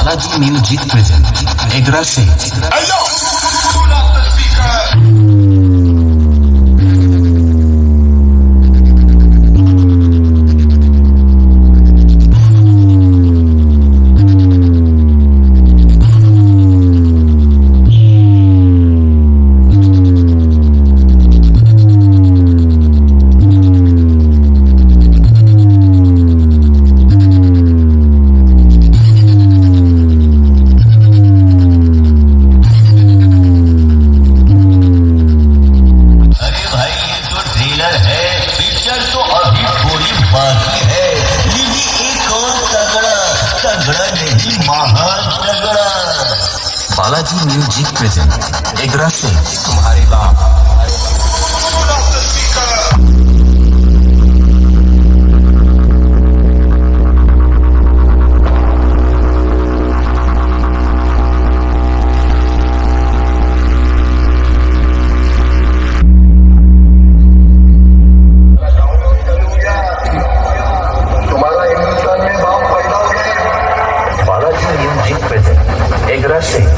Balaji Music present Egra Singh. Hey yo, pull up the speaker. Balaji Music present Egra Singh. तुम्हारे बाप तुम्हारा हिंदुस्तान में बाप पैदा हो गया। Balaji Music present Egra Singh.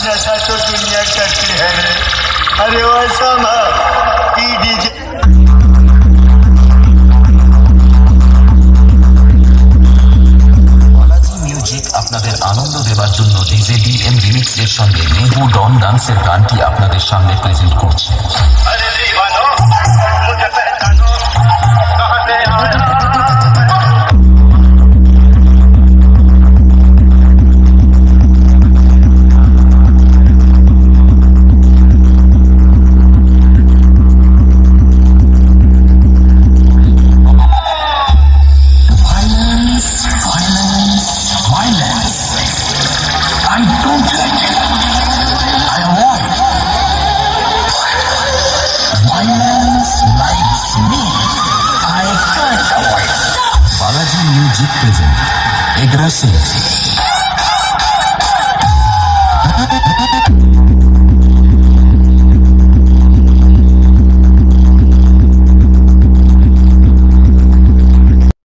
जैसा तो दुनिया करती है रे, अरे वैसा डीजे। Balaji Music আপনাদের আনন্দ দেওয়ার জন্য ডিজে ডিএম রিমিক্সের সঙ্গে নেহু ডন ডান্সের গানটি আপনাদের সামনে প্রেজেন্ট করছে। Balaji Music present Egra Singh.